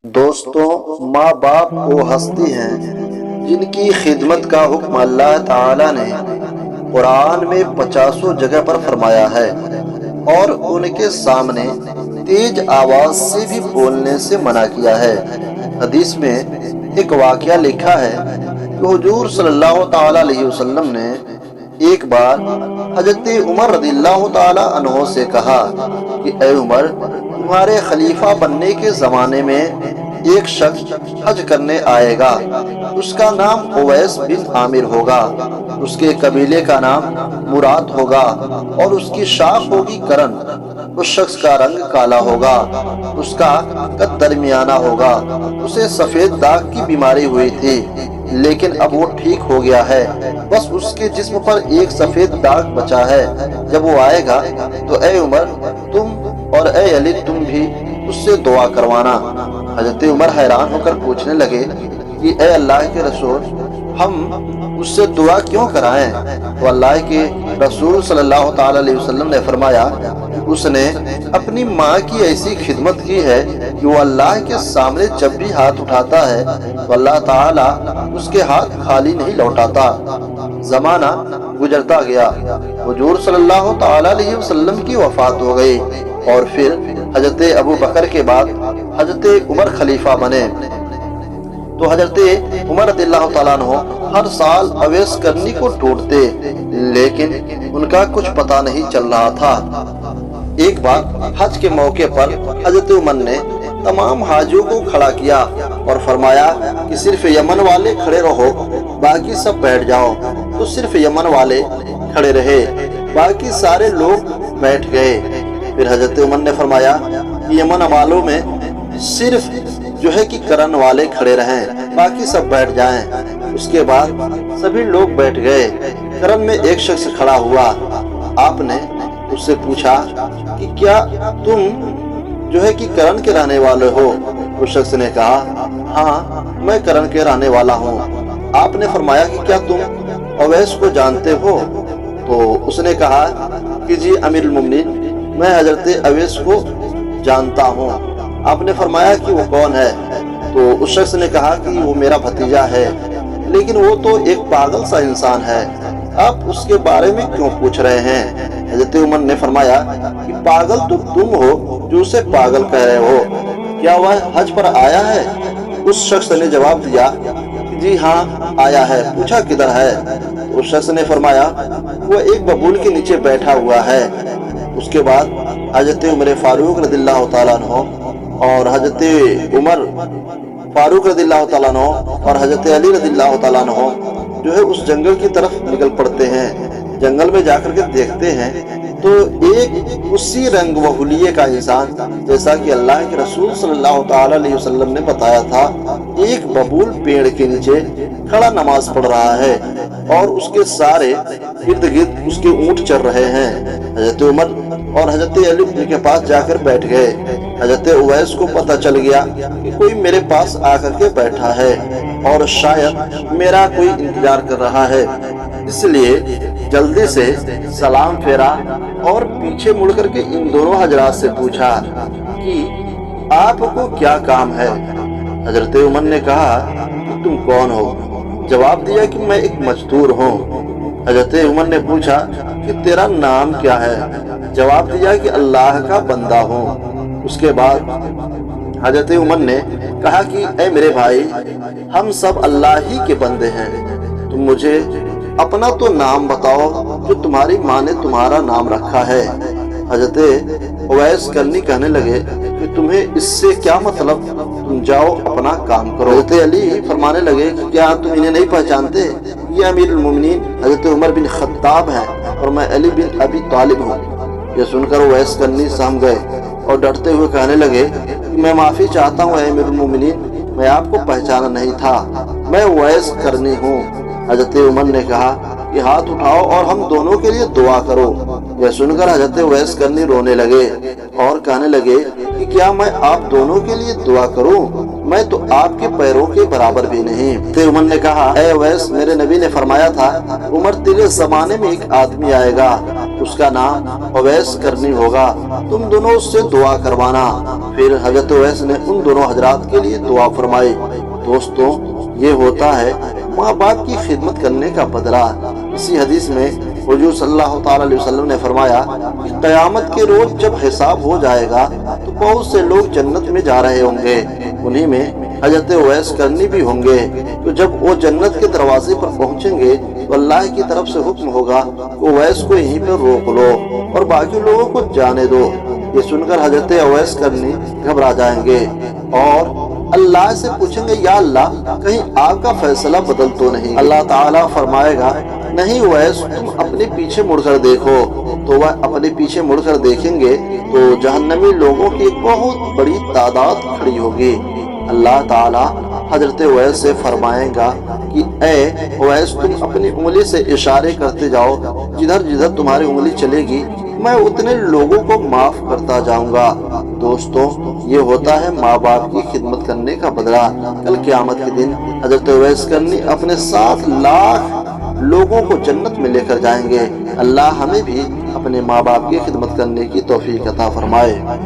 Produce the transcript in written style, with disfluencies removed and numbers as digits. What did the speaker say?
دوستوں، ماں باپ وہ ہستی ہیں جن کی خدمت کا حکم اللہ تعالی نے قرآن میں 50 جگہ پر فرمایا ہے اور ان کے سامنے تیز آواز سے بھی بولنے سے منع کیا ہے۔ حدیث میں ایک واقعہ لکھا ہے کہ حضور صلی اللہ تعالی علیہ وسلم نے ایک بار حضرت عمر رضی اللہ تعالی عنہ سے کہا کہ اے عمر، تمہارے خلیفہ بننے کے زمانے میں ایک شخص حج کرنے آئے گا، اس کا نام اویس بن عامر ہوگا، اس کے قبیلے کا نام مراد ہوگا اور اس کی شاخ ہوگی کرن۔ اس شخص کا رنگ کالا ہوگا، اس کا قد درمیانہ ہوگا، اسے سفید داغ کی بیماری ہوئی تھی لیکن اب وہ ٹھیک ہو گیا ہے، بس اس کے جسم پر ایک سفید داغ بچا ہے۔ جب وہ آئے گا تو اے عمر، تم اور اے علی تم بھی اس سے دعا کروانا۔ حضرت عمر حیران ہو کر پوچھنے لگے کہ اے اللہ کے رسول، ہم اس سے دعا کیوں کرائیں؟ تو اللہ کے رسول صلی اللہ تعالی علیہ وسلم نے فرمایا کہ اس نے اپنی ماں کی ایسی خدمت کی ہے کہ وہ اللہ کے سامنے جب بھی ہاتھ اٹھاتا ہے تو اللہ تعالی اس کے ہاتھ خالی نہیں لوٹاتا۔ زمانہ گزرتا گیا، حضور صلی اللہ تعالی علیہ وسلم کی وفات ہو گئی اور پھر حضرت ابو بکر کے بعد حضرت عمر خلیفہ بنے۔ تو حضرت عمر رضی اللہ تعالیٰ عنہ ہر سال اویس کرنی کو ڈھونڈتے لیکن ان کا کچھ پتہ نہیں چل رہا تھا۔ ایک بار حج کے موقع پر حضرت عمر نے تمام حاجیوں کو کھڑا کیا اور فرمایا کہ صرف یمن والے کھڑے رہو، باقی سب بیٹھ جاؤ۔ تو صرف یمن والے کھڑے رہے، باقی سارے لوگ بیٹھ گئے۔ پھر حضرت عمر نے فرمایا کہ یمن والوں میں صرف جو ہے کہ کرن والے کھڑے رہیں، باقی سب بیٹھ جائیں۔ اس کے بعد سبھی لوگ بیٹھ گئے۔ کرن میں ایک شخص کھڑا ہوا۔ آپ نے اس سے پوچھا کہ کیا تم جو ہے کہ کرن کے رہنے والے ہو؟ اس شخص نے کہا ہاں، میں کرن کے رہنے والا ہوں۔ آپ نے فرمایا کہ کیا تم اویس کو جانتے ہو؟ تو اس نے کہا کہ جی امیر المومنین، میں حضرت اویس کو جانتا ہوں۔ آپ نے فرمایا کہ وہ کون ہے؟ تو اس شخص نے کہا کہ وہ میرا بھتیجا ہے، لیکن وہ تو ایک پاگل سا انسان ہے، آپ اس کے بارے میں کیوں پوچھ رہے ہیں؟ حضرت عمر نے فرمایا کہ پاگل تو تم ہو جو اسے پاگل کہہ رہے ہو، کیا وہ حج پر آیا ہے؟ اس شخص نے جواب دیا کہ جی ہاں آیا ہے۔ پوچھا کدھر ہے؟ اس شخص نے فرمایا وہ ایک ببول کے نیچے بیٹھا ہوا ہے۔ اس کے بعد حضرت عمر فاروق رضی اللہ تعالیٰ عنہ اور حضرت عمر فاروق رضی اللہ تعالیٰ عنہ اور حضرت علی رضی اللہ تعالیٰ عنہ جو ہے اس جنگل کی طرف نکل پڑتے ہیں۔ جنگل میں جا کر کے دیکھتے ہیں تو ایک اسی رنگ و حلیے کا انسان، جیسا کہ اللہ کے رسول صلی اللہ تعالی علیہ وسلم نے بتایا تھا، ایک ببول پیڑ کے نیچے کھڑا نماز پڑھ رہا ہے اور اس کے سارے ارد گرد اس کے اونٹ چر رہے ہیں۔ حضرت عمر اور حضرت علی ان کے پاس جا کر بیٹھ گئے۔ حضرت اویس کو پتہ چل گیا کہ کوئی میرے پاس آ کر کے بیٹھا ہے اور شاید میرا کوئی انتظار کر رہا ہے، اس لیے جلدی سے سلام پھیرا اور پیچھے مڑ کر کے ان دونوں حضرات سے پوچھا کہ آپ کو کیا کام ہے؟ حضرت عمر نے کہا کہ تم کون ہو؟ جواب دیا کہ میں ایک مزدور ہوں۔ حضرت عمر نے پوچھا کہ تیرا نام کیا ہے؟ جواب دیا کہ اللہ کا بندہ ہوں۔ اس کے بعد حضرت عمر نے کہا کہ اے میرے بھائی، ہم سب اللہ ہی کے بندے ہیں، تم مجھے اپنا تو نام بتاؤ جو تمہاری ماں نے تمہارا نام رکھا ہے۔ حضرت اویس کرنی کہنے لگے کہ تمہیں اس سے کیا مطلب، تم جاؤ اپنا کام کرو۔ حضرت علی فرمانے لگے کہ کیا تم انہیں نہیں پہچانتے؟ یہ امیر المومنین حضرت عمر بن خطاب ہیں اور میں علی بن ابی طالب ہوں۔ یہ سن کر اویس کرنی سہم گئے اور ڈرتے ہوئے کہنے لگے کہ میں معافی چاہتا ہوں اے امیر المومنین، میں آپ کو پہچانا نہیں تھا، میں اویس کرنی ہوں۔ حضرت عمر نے کہا کہ ہاتھ اٹھاؤ اور ہم دونوں کے لیے دعا کرو۔ یہ سن کر حضرت اویس کرنی رونے لگے اور کہنے لگے کہ کیا میں آپ دونوں کے لیے دعا کروں؟ میں تو آپ کے پیروں کے برابر بھی نہیں۔ حضرت عمر نے کہا اے اویس، میرے نبی نے فرمایا تھا عمر تیرے زمانے میں ایک آدمی آئے گا اس کا نام اویس کرنی ہوگا، تم دونوں اس سے دعا کروانا۔ پھر حضرت اویس نے ان دونوں حضرات کے لیے دعا فرمائی۔ دوستوں، یہ ہوتا ہے ماں باپ کی خدمت کرنے کا بدلہ۔ اسی حدیث میں حضور صلی اللہ تعالی علیہ وسلم نے فرمایا کہ قیامت کے روز جب حساب ہو جائے گا تو بہت سے لوگ جنت میں جا رہے ہوں گے، انہی میں حضرت اویس کرنی بھی ہوں گے۔ تو جب وہ جنت کے دروازے پر پہنچیں گے تو اللہ کی طرف سے حکم ہوگا کہ اویس کو یہیں پر روک لو اور باقی لوگوں کو جانے دو۔ یہ سن کر حضرت اویس کرنی گھبرا جائیں گے اور اللہ سے پوچھیں گے، یا اللہ کہیں آپ کا فیصلہ بدل تو نہیں؟ اللہ تعالیٰ فرمائے گا، نہیں اویس، تم اپنے پیچھے مڑ کر دیکھو۔ تو وہ اپنے پیچھے مڑ کر دیکھیں گے تو جہنمی لوگوں کی ایک بہت بڑی تعداد کھڑی ہوگی۔ اللہ تعالیٰ حضرت اویس سے فرمائے گا کہ اے اویس، تم اپنی انگلی سے اشارے کرتے جاؤ، جدھر جدھر تمہاری انگلی چلے گی میں اتنے لوگوں کو معاف کرتا جاؤں گا۔ دوستوں، یہ ہوتا ہے ماں باپ کی خدمت کرنے کا بدلہ۔ کل قیامت کے دن حضرت اویس کرنی اپنے 7 لاکھ لوگوں کو جنت میں لے کر جائیں گے۔ اللہ ہمیں بھی اپنے ماں باپ کی خدمت کرنے کی توفیق عطا فرمائے۔